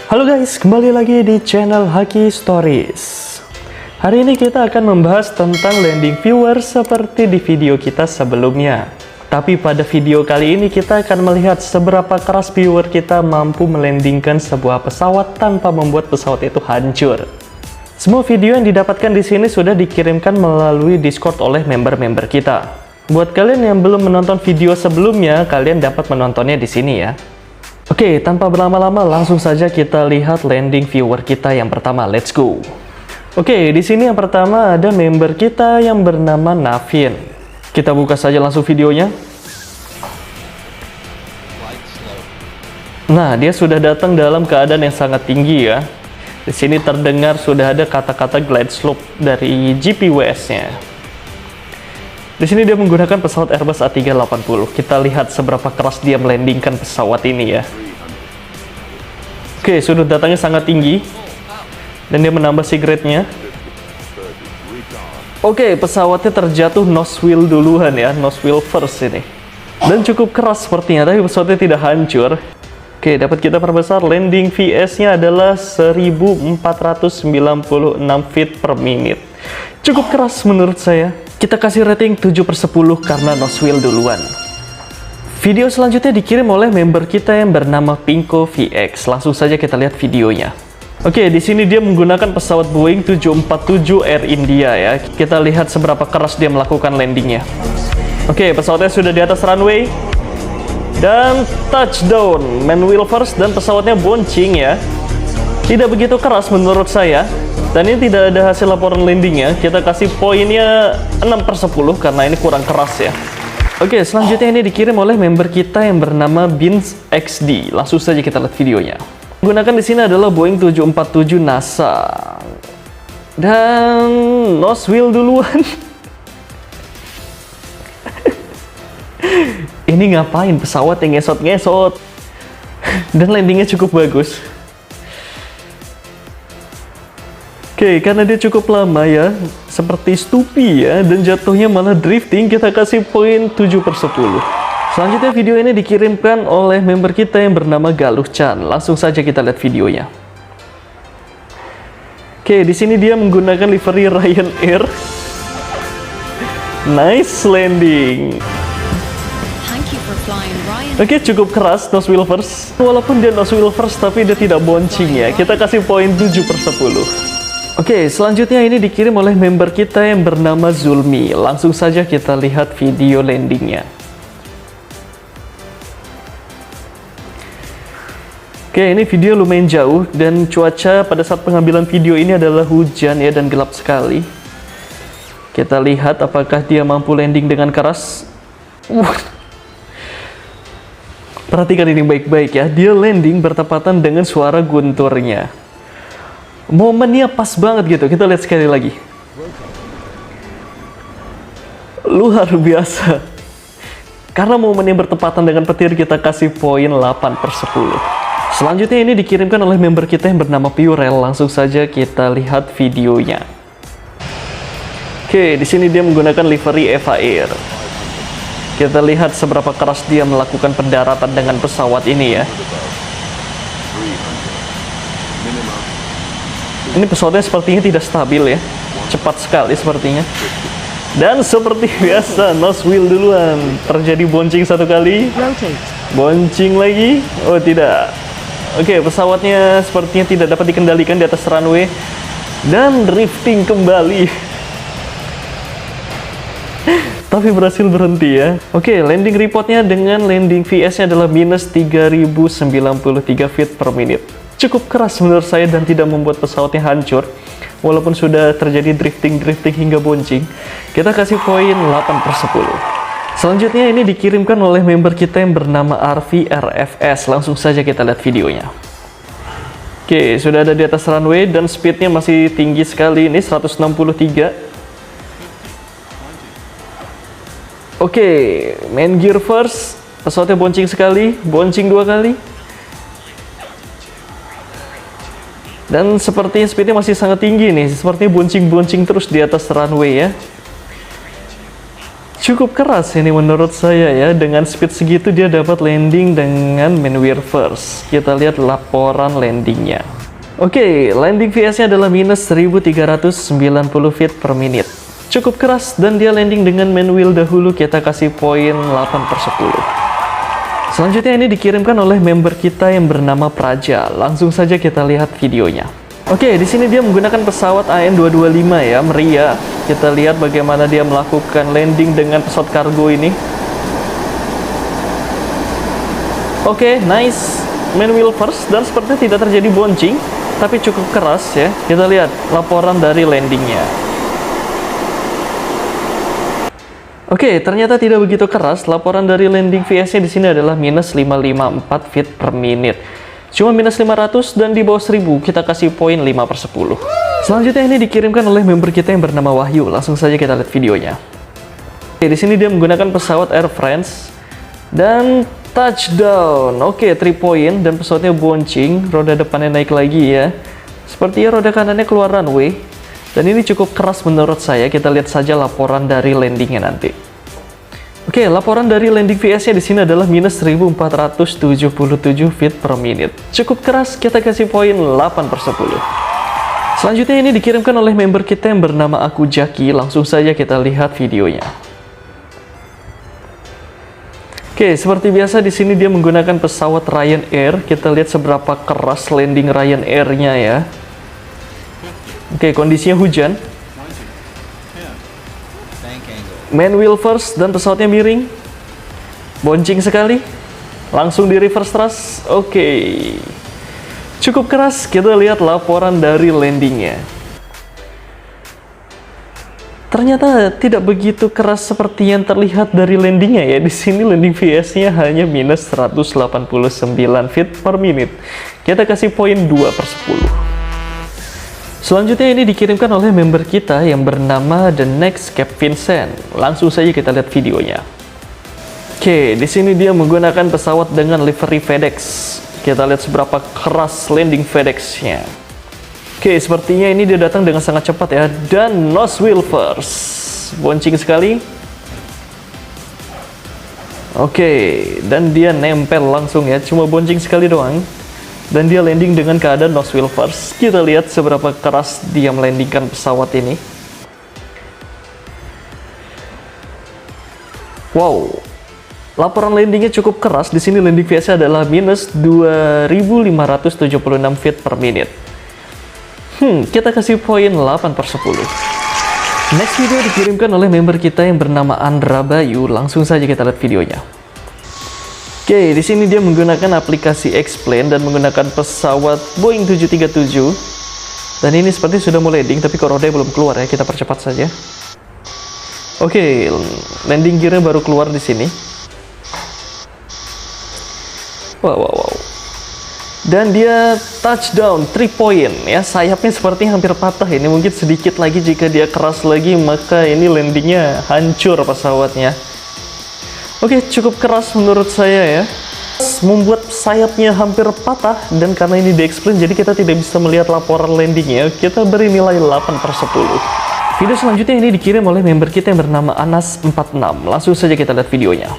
Halo guys, kembali lagi di channel Haki Stories. Hari ini kita akan membahas tentang landing viewer seperti di video kita sebelumnya. Tapi pada video kali ini kita akan melihat seberapa keras viewer kita mampu melandingkan sebuah pesawat tanpa membuat pesawat itu hancur. Semua video yang didapatkan di sini sudah dikirimkan melalui Discord oleh member-member kita. Buat kalian yang belum menonton video sebelumnya, kalian dapat menontonnya di sini ya. Oke, tanpa berlama-lama langsung saja kita lihat landing viewer kita yang pertama. Let's go. Oke, di sini yang pertama ada member kita yang bernama Navin. Kita buka saja langsung videonya. Nah, dia sudah datang dalam keadaan yang sangat tinggi ya. Di sini terdengar sudah ada kata-kata glide slope dari GPWS-nya. Di sini dia menggunakan pesawat Airbus A380. Kita lihat seberapa keras dia melandingkan pesawat ini ya. Oke, sudut datangnya sangat tinggi. Dan dia menambah seat-nya. Oke, pesawatnya terjatuh nose wheel duluan ya. Nose wheel first ini. Dan cukup keras sepertinya, tapi pesawatnya tidak hancur. Oke, dapat kita perbesar. Landing VS-nya adalah 1496 feet per minute. Cukup keras menurut saya. Kita kasih rating 7/10 karena nose wheel duluan. Video selanjutnya dikirim oleh member kita yang bernama Pinko VX. Langsung saja kita lihat videonya. Oke, di sini dia menggunakan pesawat Boeing 747 Air India ya. Kita lihat seberapa keras dia melakukan landingnya. Oke, pesawatnya sudah di atas runway. Dan touchdown. Man wheel first dan pesawatnya boncing ya. Tidak begitu keras menurut saya. Dan ini tidak ada hasil laporan landingnya. Kita kasih poinnya 6/10 karena ini kurang keras ya. Oke, selanjutnya ini dikirim oleh member kita yang bernama Beans XD. Langsung saja kita lihat videonya. Menggunakan di sini adalah Boeing 747 NASA. Dan nose wheel duluan. Ini ngapain pesawat yang ngesot-ngesot? Dan landingnya cukup bagus. Oke, karena dia cukup lama ya, seperti stupi ya, dan jatuhnya malah drifting, kita kasih poin 7/10. Selanjutnya video ini dikirimkan oleh member kita yang bernama Galuh Chan. Langsung saja kita lihat videonya. Oke, di sini dia menggunakan livery Ryanair. Nice landing. Oke, cukup keras nose wheel first. Walaupun dia nose wheel first, tapi dia tidak boncing ya. Kita kasih poin 7/10. Oke, selanjutnya ini dikirim oleh member kita yang bernama Zulmi. Langsung saja kita lihat video landingnya. Oke, ini video lumayan jauh dan cuaca pada saat pengambilan video ini adalah hujan ya dan gelap sekali. Kita lihat apakah dia mampu landing dengan keras. Perhatikan ini baik-baik ya. Dia landing bertepatan dengan suara gunturnya. Momennya pas banget gitu. Kita lihat sekali lagi. Luar biasa. Karena momen yang bertepatan dengan petir, kita kasih poin 8/10. Selanjutnya ini dikirimkan oleh member kita yang bernama Purel. Langsung saja kita lihat videonya. Oke, di sini dia menggunakan livery Eva Air. Kita lihat seberapa keras dia melakukan pendaratan dengan pesawat ini ya. Ini pesawatnya sepertinya tidak stabil ya. Cepat sekali sepertinya. Dan seperti biasa, nose wheel duluan. Terjadi boncing satu kali. Boncing lagi. Oh tidak. Oke, pesawatnya sepertinya tidak dapat dikendalikan di atas runway. Dan drifting kembali. Tapi berhasil berhenti ya. Oke, landing reportnya dengan landing VS-nya adalah minus 3093 feet per minute. Cukup keras menurut saya dan tidak membuat pesawatnya hancur. Walaupun sudah terjadi drifting hingga boncing. Kita kasih poin 8/10. Selanjutnya ini dikirimkan oleh member kita yang bernama RV RFS. Langsung saja kita lihat videonya. Oke, sudah ada di atas runway dan speednya masih tinggi sekali. Ini 163. Oke, main gear first. Pesawatnya boncing sekali, boncing 2 kali. Dan sepertinya speednya masih sangat tinggi nih. Sepertinya boncing-boncing terus di atas runway ya. Cukup keras ini menurut saya ya, dengan speed segitu dia dapat landing dengan main wheel first. Kita lihat laporan landingnya. Oke, landing VS-nya adalah minus 1390 feet per menit. Cukup keras dan dia landing dengan main wheel dahulu, kita kasih poin 8/10. Selanjutnya ini dikirimkan oleh member kita yang bernama Praja. Langsung saja kita lihat videonya. Oke, di sini dia menggunakan pesawat AN225 ya, meriah. Kita lihat bagaimana dia melakukan landing dengan pesawat kargo ini. Oke, nice. Main wheel first dan sepertinya tidak terjadi bouncing, tapi cukup keras ya. Kita lihat laporan dari landingnya. Oke, ternyata tidak begitu keras. Laporan dari landing VS-nya di sini adalah minus 554 feet per menit. Cuma minus 500 dan di bawah 1000 kita kasih poin 5/10. Selanjutnya ini dikirimkan oleh member kita yang bernama Wahyu. Langsung saja kita lihat videonya. Oke, di sini dia menggunakan pesawat Air France dan touchdown. Oke, 3 poin dan pesawatnya bouncing. Roda depannya naik lagi ya. Sepertinya roda kanannya keluar runway. Dan ini cukup keras menurut saya. Kita lihat saja laporan dari landingnya nanti. Oke, laporan dari landing VS-nya di sini adalah minus 1477 feet per menit. Cukup keras, kita kasih poin 8/10. Selanjutnya ini dikirimkan oleh member kita yang bernama Aku Jaki. Langsung saja kita lihat videonya. Oke, seperti biasa di sini dia menggunakan pesawat Ryanair. Kita lihat seberapa keras landing Ryanair-nya ya. Oke, kondisinya hujan. Main wheel first dan pesawatnya miring. Bouncing sekali. Langsung di reverse thrust. Oke. Cukup keras. Kita lihat laporan dari landingnya. Ternyata tidak begitu keras seperti yang terlihat dari landingnya ya. Di sini landing VS-nya hanya minus 189 feet per menit. Kita kasih poin 2/10. Selanjutnya ini dikirimkan oleh member kita yang bernama The Next Cap Vincent. Langsung saja kita lihat videonya. Oke, di sini dia menggunakan pesawat dengan livery FedEx. Kita lihat seberapa keras landing FedEx-nya. Oke, sepertinya ini dia datang dengan sangat cepat ya. Dan nose wheel first. Bouncing sekali. Oke, dan dia nempel langsung ya. Cuma bouncing sekali doang. Dan dia landing dengan keadaan nose wheel first. Kita lihat seberapa keras dia melandingkan pesawat ini. Wow, laporan landingnya cukup keras. Di sini landing VS adalah minus 2576 feet per menit. Kita kasih poin 8/10. Next video dikirimkan oleh member kita yang bernama Andra Bayu. Langsung saja kita lihat videonya. Oke, di sini dia menggunakan aplikasi X-Plane dan menggunakan pesawat Boeing 737. Dan ini seperti sudah mau landing, tapi kok rodanya belum keluar ya. Kita percepat saja. Oke, landing gear-nya baru keluar di sini. Wow. Dan dia touchdown 3 point ya. Sayapnya seperti hampir patah ini. Mungkin sedikit lagi jika dia keras lagi, maka ini landingnya hancur pesawatnya. Oke, cukup keras menurut saya ya. Membuat sayapnya hampir patah, dan karena ini di-explain jadi kita tidak bisa melihat laporan landingnya. Kita beri nilai 8/10. Video selanjutnya ini dikirim oleh member kita yang bernama Anas46. Langsung saja kita lihat videonya.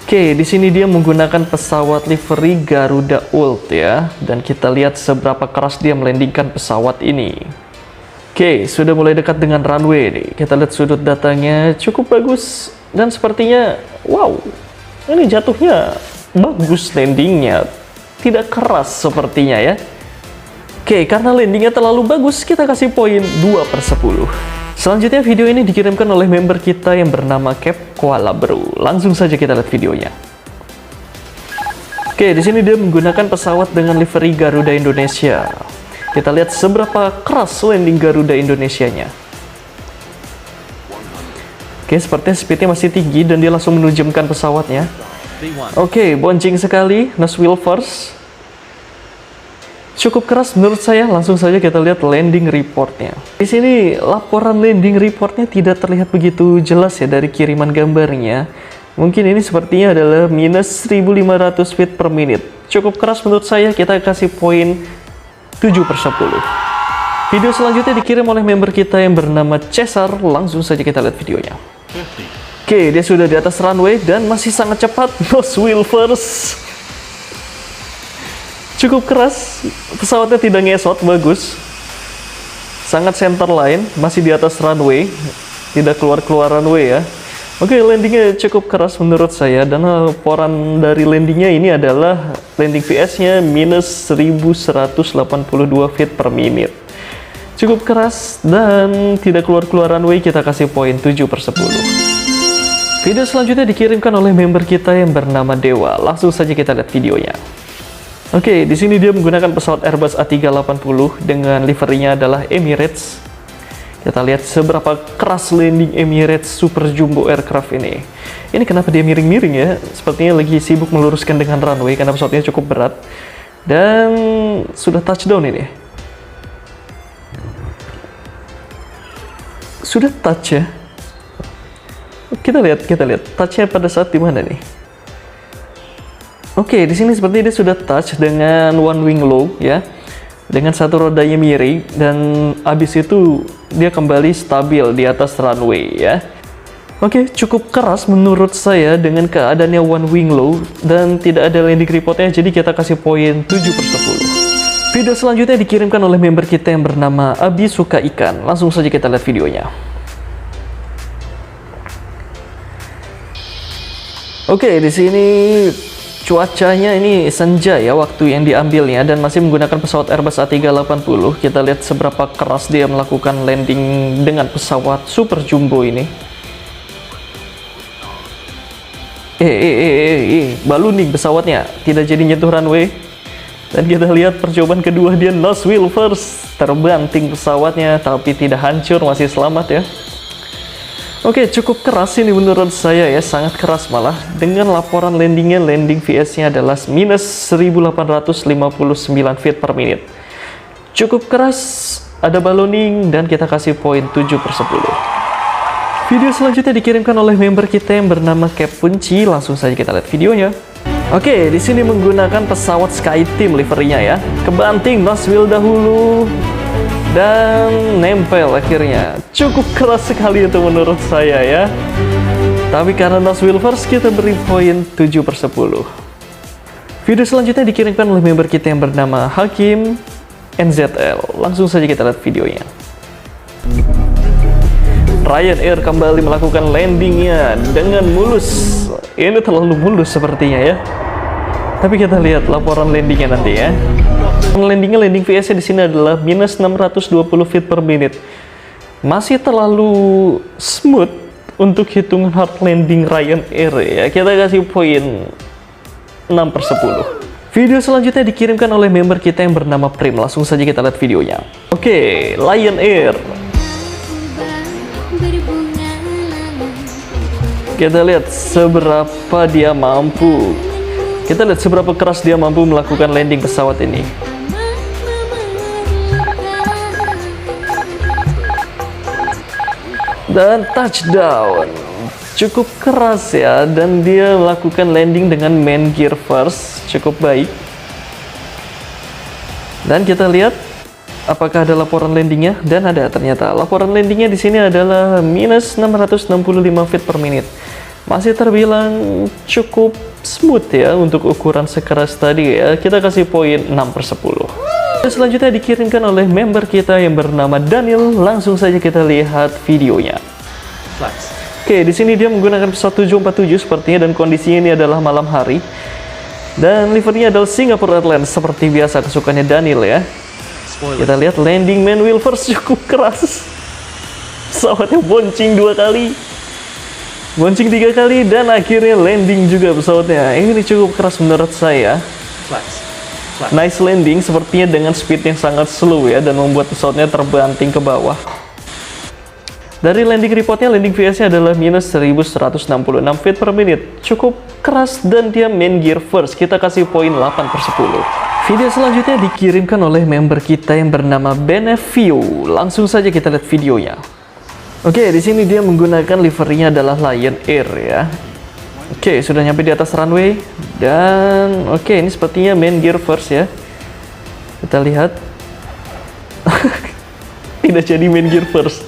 Oke, di sini dia menggunakan pesawat livery Garuda Ult ya, dan kita lihat seberapa keras dia melandingkan pesawat ini. Oke, sudah mulai dekat dengan runway nih. Kita lihat sudut datangnya cukup bagus. Dan sepertinya, wow, ini jatuhnya bagus landingnya. Tidak keras sepertinya ya. Oke, karena landingnya terlalu bagus, kita kasih poin 2/10. Selanjutnya video ini dikirimkan oleh member kita yang bernama Cap Koala Bro. Langsung saja kita lihat videonya. Oke, di sini dia menggunakan pesawat dengan livery Garuda Indonesia. Kita lihat seberapa keras landing Garuda Indonesianya. Oke, sepertinya speednya masih tinggi dan dia langsung menujamkan pesawatnya. Oke, bouncing sekali, nose wheel first. Cukup keras menurut saya. Langsung saja kita lihat landing reportnya. Di sini laporan landing reportnya tidak terlihat begitu jelas ya dari kiriman gambarnya. Mungkin ini sepertinya adalah minus 1500 feet per menit. Cukup keras menurut saya. Kita kasih poin 7/10. Video selanjutnya dikirim oleh member kita yang bernama Cesar. Langsung saja kita lihat videonya. Oke, dia sudah di atas runway dan masih sangat cepat. Nose wheel first. Cukup keras, pesawatnya tidak ngesot, bagus. Sangat center line, masih di atas runway, tidak keluar runway ya. Oke, landingnya cukup keras menurut saya, dan laporan dari landingnya ini adalah landing VS-nya minus 1182 feet per menit. Cukup keras dan tidak keluar runway, kita kasih poin 7/10. Video selanjutnya dikirimkan oleh member kita yang bernama Dewa. Langsung saja kita lihat videonya. Oke, di sini dia menggunakan pesawat Airbus A380 dengan liverinya adalah Emirates. Kita lihat seberapa keras landing Emirates Super Jumbo Aircraft ini. Ini kenapa dia miring-miring ya? Sepertinya lagi sibuk meluruskan dengan runway karena pesawatnya cukup berat. Dan sudah touchdown ini. Sudah touch ya. Kita lihat touch-nya pada saat di mana nih? Oke, di sini seperti dia sudah touch dengan one wing low ya. Dengan satu rodanya miring, dan abis itu dia kembali stabil di atas runway ya. Oke, cukup keras menurut saya dengan keadaannya one wing low dan tidak ada landing reportnya, jadi kita kasih poin 7/10. Video selanjutnya dikirimkan oleh member kita yang bernama Abi Suka Ikan. Langsung saja kita lihat videonya. Oke, di sini cuacanya ini senja ya waktu yang diambilnya, dan masih menggunakan pesawat Airbus A380. Kita lihat seberapa keras dia melakukan landing dengan pesawat Super Jumbo ini. Ballooning pesawatnya, tidak jadi nyentuh runway. Dan kita lihat percobaan kedua dia nose wheel first, terbanting pesawatnya tapi tidak hancur, masih selamat ya. Oke, cukup keras ini menurut saya ya, sangat keras malah. Dengan laporan landingnya, landing VS-nya adalah minus 1859 feet per menit. Cukup keras, ada ballooning, dan kita kasih poin 7/10. Video selanjutnya dikirimkan oleh member kita yang bernama Cap Punci. Langsung saja kita lihat videonya. Oke, di sini menggunakan pesawat SkyTeam liverinya ya. Kebanting nose wheel dahulu dan nempel akhirnya. Cukup keras sekali itu menurut saya ya. Tapi karena nose wheel first, kita beri poin 7/10. Video selanjutnya dikirimkan oleh member kita yang bernama Hakim NZL. Langsung saja kita lihat videonya. Ryanair kembali melakukan landingnya dengan mulus. Ini terlalu mulus sepertinya ya. Tapi kita lihat laporan landingnya nanti ya. Landing VS-nya di sini adalah minus 620 feet per menit. Masih terlalu smooth untuk hitungan hard landing Ryanair ya. Kita kasih poin 6/10. Video selanjutnya dikirimkan oleh member kita yang bernama Prim. Langsung saja kita lihat videonya. Oke, Lion Air. Kita lihat seberapa dia mampu. Kita lihat seberapa keras dia mampu melakukan landing pesawat ini. Dan touchdown. Cukup keras ya, dan dia melakukan landing dengan main gear first. Cukup baik. Dan kita lihat apakah ada laporan landingnya, dan ada ternyata. Laporan landingnya di sini adalah minus 665 feet per menit. Masih terbilang cukup smooth ya untuk ukuran sekeras tadi ya. Kita kasih poin 6/10. Selanjutnya dikirimkan oleh member kita yang bernama Daniel. Langsung saja kita lihat videonya. Oke, di sini dia menggunakan pesawat 747 sepertinya, dan kondisinya ini adalah malam hari. Dan liverinya adalah Singapore Airlines seperti biasa kesukaannya Daniel ya. Kita lihat landing main wheel first, cukup keras. Pesawatnya boncing 2 kali. Boncing 3 kali, dan akhirnya landing juga pesawatnya. Ini cukup keras menurut saya. Nice landing sepertinya dengan speed yang sangat slow ya, dan membuat pesawatnya terbanting ke bawah. Dari landing reportnya, landing VS-nya adalah minus 1166 feet per menit. Cukup keras, dan dia main gear first. Kita kasih poin 8/10. Video selanjutnya dikirimkan oleh member kita yang bernama Benevio. Langsung saja kita lihat videonya. Oke, di sini dia menggunakan liverinya adalah Lion Air ya. Oke, sudah nyampe di atas runway, dan oke, ini sepertinya main gear first ya. Kita lihat. tidak jadi main gear first.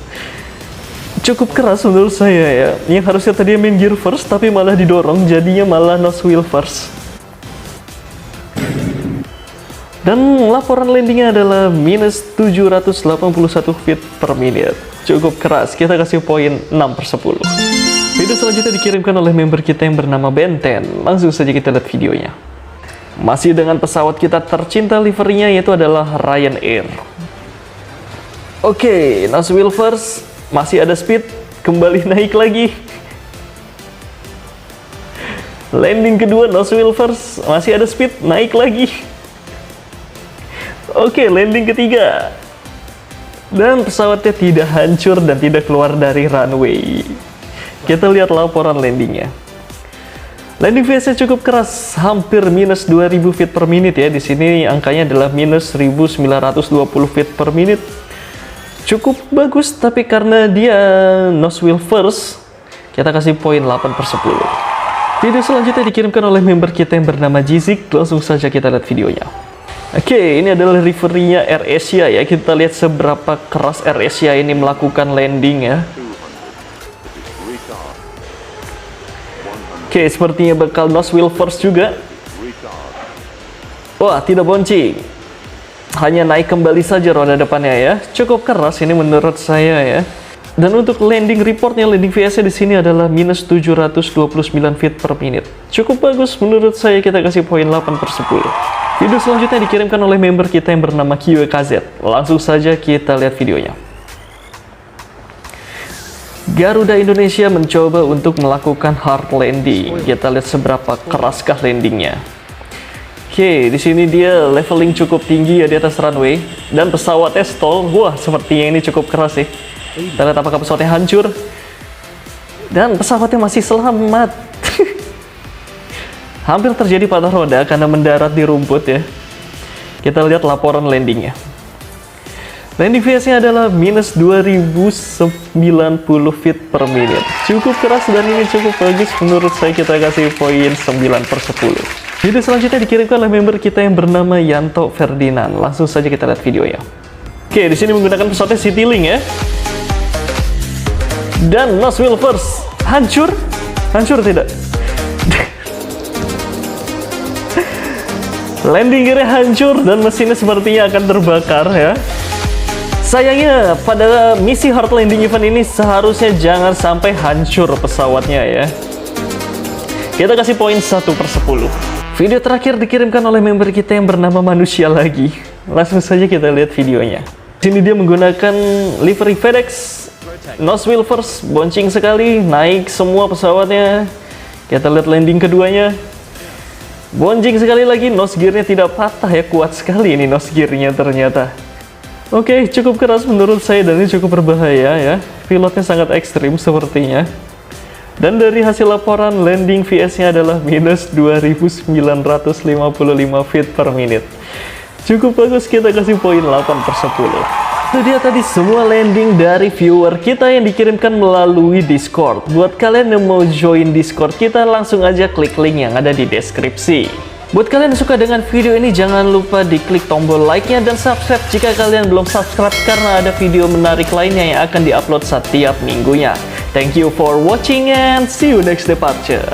Cukup keras menurut saya ya. Yang harusnya tadi main gear first tapi malah didorong, jadinya malah nose wheel first. Dan laporan landingnya adalah minus 781 feet per menit. Cukup keras, kita kasih poin 6/10. Video selanjutnya dikirimkan oleh member kita yang bernama Benten. Langsung saja kita lihat videonya. Masih dengan pesawat kita tercinta liverinya, yaitu adalah Ryanair. Oke, nose wheel first, masih ada speed, kembali naik lagi. Landing kedua, nose wheel first, masih ada speed, naik lagi. Oke, landing ketiga. Dan pesawatnya tidak hancur dan tidak keluar dari runway. Kita lihat laporan landingnya. Landing phase-nya cukup keras, hampir minus 2000 feet per menit ya. Di sini angkanya adalah minus 1920 feet per menit. Cukup bagus, tapi karena dia nose wheel first, kita kasih poin 8/10. Video selanjutnya dikirimkan oleh member kita yang bernama Jizik. Langsung saja kita lihat videonya. Oke, ini adalah liverynya AirAsia ya. Kita lihat seberapa keras AirAsia ini melakukan landing ya. Oke, sepertinya bakal nose wheel first juga. Wah, tidak boncing. Hanya naik kembali saja roda depannya ya. Cukup keras ini menurut saya ya. Dan untuk landing reportnya, landing VS-nya di sini adalah minus 729 feet per menit. Cukup bagus menurut saya, kita kasih poin 8/10. Video selanjutnya dikirimkan oleh member kita yang bernama QKZ. Langsung saja kita lihat videonya. Garuda Indonesia mencoba untuk melakukan hard landing. Kita lihat seberapa keraskah landingnya. Oke, di sini dia leveling cukup tinggi ya di atas runway dan pesawatnya stall. Wah, sepertinya ini cukup keras sih. Kita lihat apakah pesawatnya hancur. Dan pesawatnya masih selamat. Hampir terjadi patah roda karena mendarat di rumput ya. Kita lihat laporan landingnya. Landing phase-nya adalah minus 2090 feet per menit. Cukup keras dan ini cukup bagus. Menurut saya kita kasih poin 9/10. Video selanjutnya dikirimkan oleh member kita yang bernama Yanto Ferdinand. Langsung saja kita lihat videonya. Oke, di sini menggunakan pesawatnya Citylink ya. Dan nose wheel first. Hancur? Hancur tidak? Landing gear-nya hancur dan mesinnya sepertinya akan terbakar ya. Sayangnya pada misi hard landing event ini seharusnya jangan sampai hancur pesawatnya ya. Kita kasih poin 1/10. Video terakhir dikirimkan oleh member kita yang bernama Manusia lagi. Langsung saja kita lihat videonya. Sini dia menggunakan livery FedEx, nose wheel first, boncing sekali, naik semua pesawatnya. Kita lihat landing keduanya. Boncing sekali lagi, nose gear-nya tidak patah ya, kuat sekali ini nose gear-nya ternyata. Oke, cukup keras menurut saya dan ini cukup berbahaya ya. Pilotnya sangat ekstrim sepertinya. Dan dari hasil laporan, landing VS-nya adalah minus 2955 feet per menit. Cukup bagus, kita kasih poin 8/10. Itu dia tadi semua landing dari viewer kita yang dikirimkan melalui Discord. Buat kalian yang mau join Discord kita, langsung aja klik link yang ada di deskripsi. Buat kalian yang suka dengan video ini, jangan lupa diklik tombol like-nya dan subscribe jika kalian belum subscribe, karena ada video menarik lainnya yang akan diupload setiap minggunya. Thank you for watching and see you next departure.